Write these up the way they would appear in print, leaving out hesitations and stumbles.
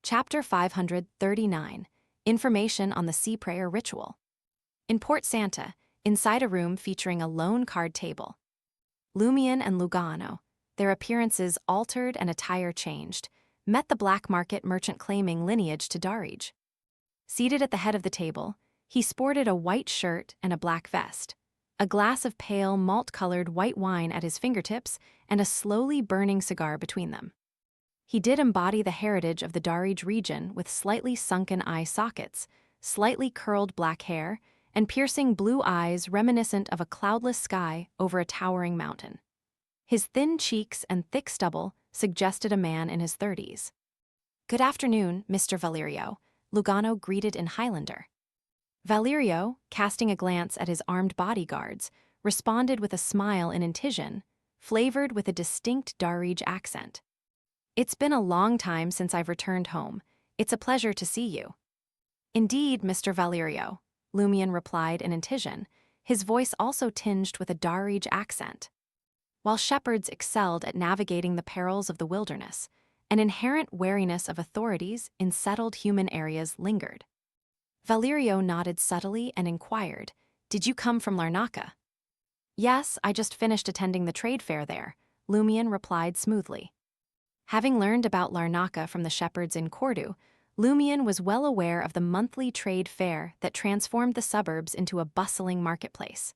Chapter 539, Information on the Sea Prayer Ritual. In Port Santa, inside a room featuring a lone card table. Lumion and Lugano, their appearances altered and attire changed, met the black market merchant claiming lineage to Darij. Seated at the head of the table, he sported a white shirt and a black vest, a glass of pale, malt-colored white wine at his fingertips, and a slowly burning cigar between them. He did embody the heritage of the Darij region with slightly sunken eye sockets, slightly curled black hair, and piercing blue eyes reminiscent of a cloudless sky over a towering mountain. His thin cheeks and thick stubble suggested a man in his 30s. "Good afternoon, Mr. Valerio," Lugano greeted in Highlander. Valerio, casting a glance at his armed bodyguards, responded with a smile in Intijan, flavored with a distinct Darij accent. "It's been a long time since I've returned home. It's a pleasure to see you." "Indeed, Mr. Valerio," Lumion replied in Intijan, his voice also tinged with a Darij accent. While shepherds excelled at navigating the perils of the wilderness, an inherent wariness of authorities in settled human areas lingered. Valerio nodded subtly and inquired, "Did you come from Larnaca?" "Yes, I just finished attending the trade fair there," Lumion replied smoothly. Having learned about Larnaca from the shepherds in Cordu, Lumion was well aware of the monthly trade fair that transformed the suburbs into a bustling marketplace.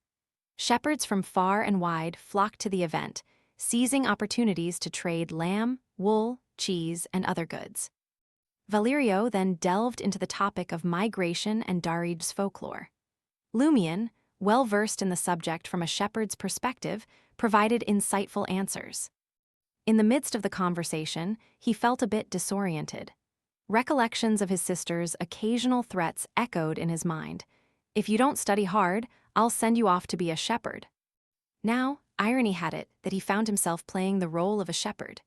Shepherds from far and wide flocked to the event, seizing opportunities to trade lamb, wool, cheese, and other goods. Valerio then delved into the topic of migration and Darij's folklore. Lumion, well-versed in the subject from a shepherd's perspective, provided insightful answers. In the midst of the conversation, he felt a bit disoriented. Recollections of his sister's occasional threats echoed in his mind. "If you don't study hard, I'll send you off to be a shepherd." Now, irony had it that he found himself playing the role of a shepherd.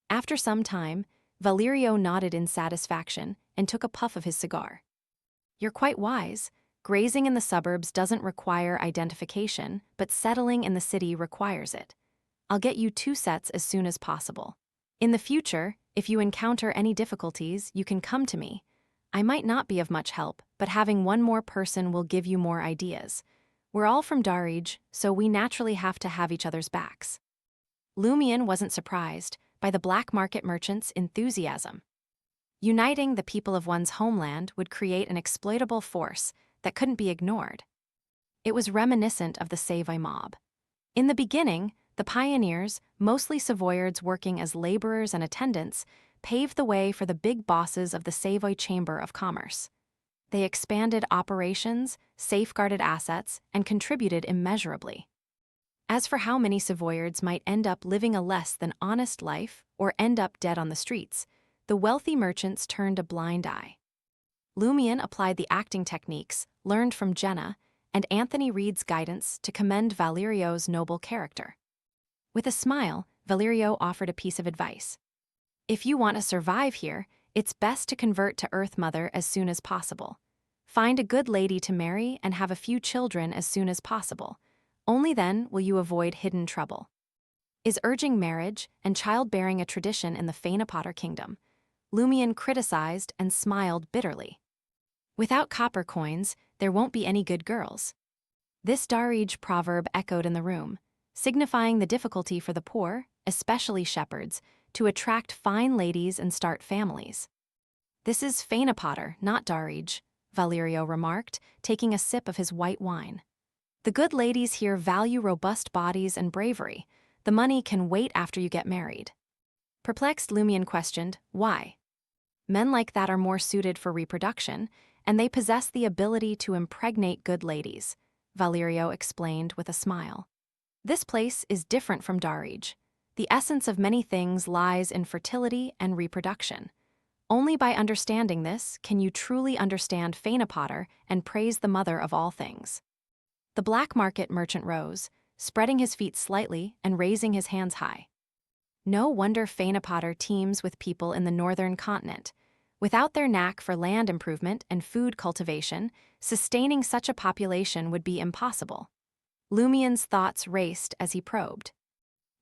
After some time, Valerio nodded in satisfaction and took a puff of his cigar. "You're quite wise. Grazing in the suburbs doesn't require identification, but settling in the city requires it. I'll get you 2 sets as soon as possible. In the future, if you encounter any difficulties, you can come to me. I might not be of much help, but having one more person will give you more ideas. We're all from Darij, so we naturally have to have each other's backs." Lumion wasn't surprised by the black market merchant's enthusiasm. Uniting the people of one's homeland would create an exploitable force that couldn't be ignored. It was reminiscent of the Savoy mob. In the beginning, the pioneers, mostly Savoyards working as laborers and attendants, paved the way for the big bosses of the Savoy Chamber of Commerce. They expanded operations, safeguarded assets, and contributed immeasurably. As for how many Savoyards might end up living a less than honest life or end up dead on the streets, the wealthy merchants turned a blind eye. Lumion applied the acting techniques learned from Jenna and Anthony Reed's guidance to commend Valerio's noble character. With a smile, Valerio offered a piece of advice. "If you want to survive here, it's best to convert to Earth Mother as soon as possible. Find a good lady to marry and have a few children as soon as possible. Only then will you avoid hidden trouble." Is urging marriage and childbearing a tradition in the Fainapotter kingdom? Lumion criticized and smiled bitterly. "Without copper coins, there won't be any good girls." This Darij proverb echoed in the room, signifying the difficulty for the poor, especially shepherds, to attract fine ladies and start families. "This is Fainapotter, not Darij," Valerio remarked, taking a sip of his white wine. "The good ladies here value robust bodies and bravery. The money can wait after you get married." Perplexed, Lumion questioned, "Why?" "Men like that are more suited for reproduction, and they possess the ability to impregnate good ladies," Valerio explained with a smile. "This place is different from Darij. The essence of many things lies in fertility and reproduction. Only by understanding this can you truly understand Fainapotter and praise the mother of all things." The black market merchant rose, spreading his feet slightly and raising his hands high. No wonder Fainapotter teems with people in the northern continent. Without their knack for land improvement and food cultivation, sustaining such a population would be impossible. Lumion's thoughts raced as he probed.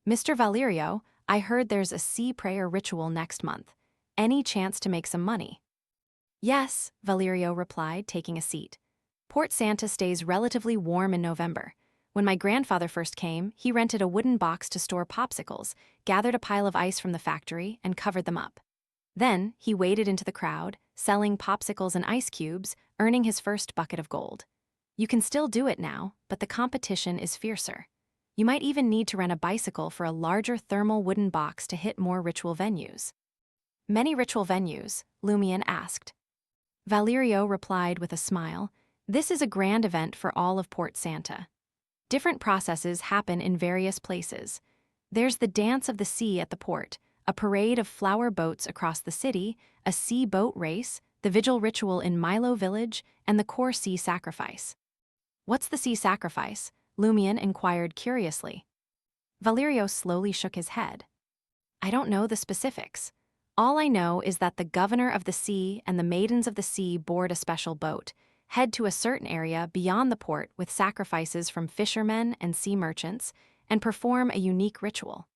"Mr. Valerio, I heard there's a sea prayer ritual next month. any chance to make some money. Yes, Valerio replied, taking a seat. Port Santa stays relatively warm in November. When my grandfather first came, he rented a wooden box to store popsicles, gathered a pile of ice from the factory, and covered them up. Then, he waded into the crowd, selling popsicles and ice cubes, earning his first bucket of gold. You can still do it now, but the competition is fiercer. You might even need to rent a bicycle for a larger thermal wooden box to hit more ritual venues. Many ritual venues? Lumian asked. Valerio replied with a smile. This is a grand event for all of Port Santa. Different processes happen in various places. There's the Dance of the Sea at the port, a parade of flower boats across the city, a sea boat race, the vigil ritual in Milo Village, and the core sea sacrifice. What's the sea sacrifice? Lumian inquired curiously. Valerio slowly shook his head. I don't know the specifics. All I know is that the governor of the sea and the maidens of the sea board a special boat, head to a certain area beyond the port with sacrifices from fishermen and sea merchants, and perform a unique ritual.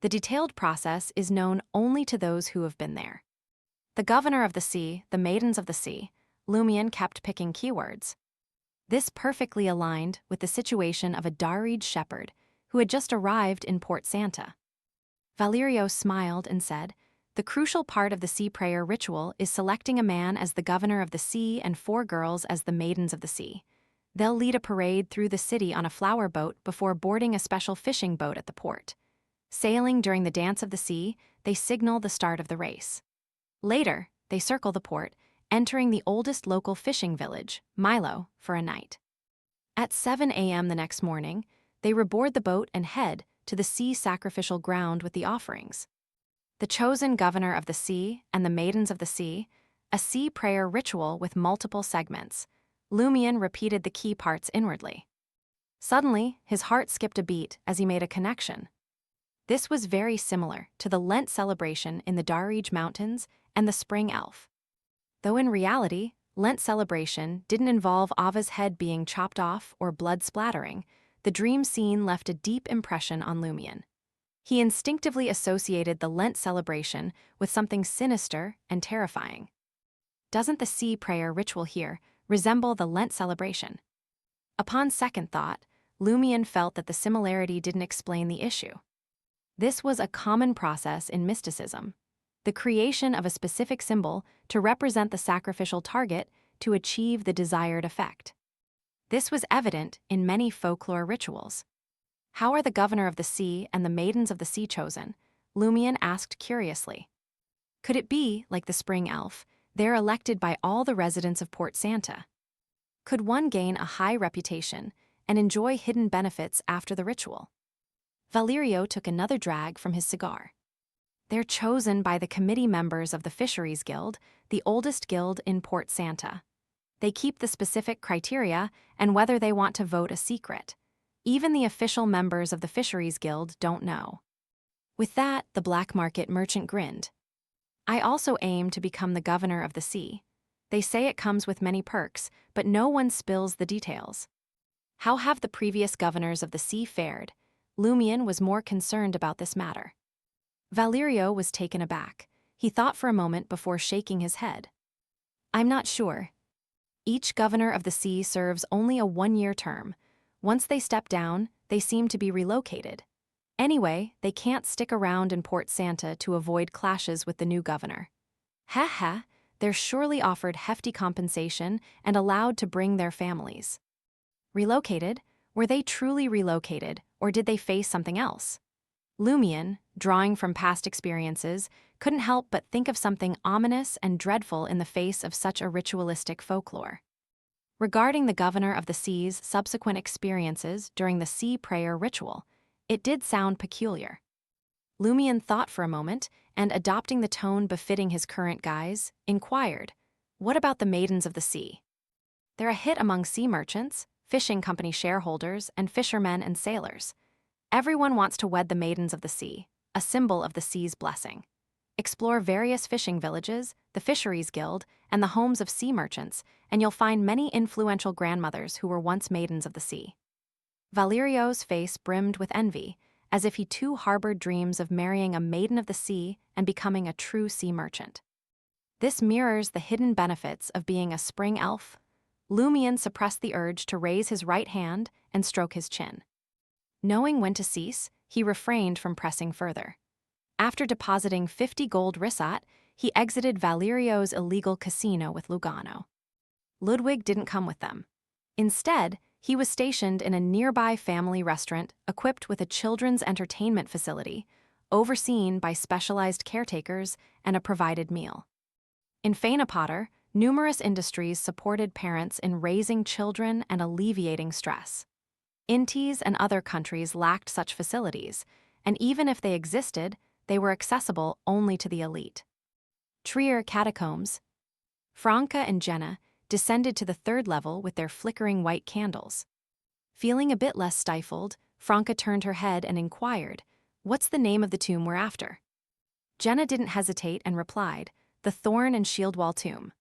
The detailed process is known only to those who have been there. The governor of the sea, the maidens of the sea, Lumian kept picking keywords. This perfectly aligned with the situation of a Darij shepherd who had just arrived in Port Santa. Valerio smiled and said, the crucial part of the sea prayer ritual is selecting a man as the governor of the sea and 4 girls as the maidens of the sea. They'll lead a parade through the city on a flower boat before boarding a special fishing boat at the port. Sailing during the Dance of the Sea, they signal the start of the race. Later, they circle the port, entering the oldest local fishing village, Milo, for a night. At 7 a.m. the next morning, they reboard the boat and head to the sea sacrificial ground with the offerings. The chosen governor of the sea and the maidens of the sea, a sea prayer ritual with multiple segments. Lumian repeated the key parts inwardly. Suddenly, his heart skipped a beat as he made a connection. This was very similar to the Lent celebration in the Darij Mountains and the Spring Elf. Though in reality, Lent celebration didn't involve Ava's head being chopped off or blood splattering, the dream scene left a deep impression on Lumian. He instinctively associated the Lent celebration with something sinister and terrifying. Doesn't the sea prayer ritual here resemble the Lent celebration? Upon second thought, Lumian felt that the similarity didn't explain the issue. This was a common process in mysticism, the creation of a specific symbol to represent the sacrificial target to achieve the desired effect. This was evident in many folklore rituals. How are the governor of the sea and the maidens of the sea chosen? Lumian asked curiously. Could it be, like the spring elf, they're elected by all the residents of Port Santa? Could one gain a high reputation and enjoy hidden benefits after the ritual? Valerio took another drag from his cigar. They're chosen by the committee members of the Fisheries Guild, the oldest guild in Port Santa. They keep the specific criteria and whether they want to vote a secret. Even the official members of the Fisheries Guild don't know. With that, the black market merchant grinned. I also aim to become the governor of the sea. They say it comes with many perks, but no one spills the details. How have the previous governors of the sea fared? Lumian was more concerned about this matter. Valerio was taken aback. He thought for a moment before shaking his head. I'm not sure. Each governor of the sea serves only a 1-year term. Once they step down, they seem to be relocated. Anyway, they can't stick around in Port Santa to avoid clashes with the new governor. They're surely offered hefty compensation and allowed to bring their families. Relocated? Were they truly relocated, or did they face something else? Lumian, drawing from past experiences, couldn't help but think of something ominous and dreadful in the face of such a ritualistic folklore. Regarding the governor of the sea's subsequent experiences during the sea prayer ritual, it did sound peculiar. Lumian thought for a moment and, adopting the tone befitting his current guise, inquired, what about the maidens of the sea? They're a hit among sea merchants, fishing company shareholders, and fishermen and sailors. Everyone wants to wed the maidens of the sea, a symbol of the sea's blessing. Explore various fishing villages, the Fisheries Guild, and the homes of sea merchants, and you'll find many influential grandmothers who were once maidens of the sea. Valerio's face brimmed with envy, as if he too harbored dreams of marrying a maiden of the sea and becoming a true sea merchant. This mirrors the hidden benefits of being a spring elf. Lumion suppressed the urge to raise his right hand and stroke his chin. Knowing when to cease, he refrained from pressing further. After depositing 50 gold risat, he exited Valerio's illegal casino with Lugano. Ludwig didn't come with them. Instead, he was stationed in a nearby family restaurant equipped with a children's entertainment facility, overseen by specialized caretakers and a provided meal. In Fainapotter, numerous industries supported parents in raising children and alleviating stress. Intis and other countries lacked such facilities, and even if they existed, they were accessible only to the elite. Trier catacombs. Franca and Jenna descended to the third level with their flickering white candles. Feeling a bit less stifled, Franca turned her head and inquired, "What's the name of the tomb we're after?" Jenna didn't hesitate and replied, "The Thorn and Shieldwall Tomb."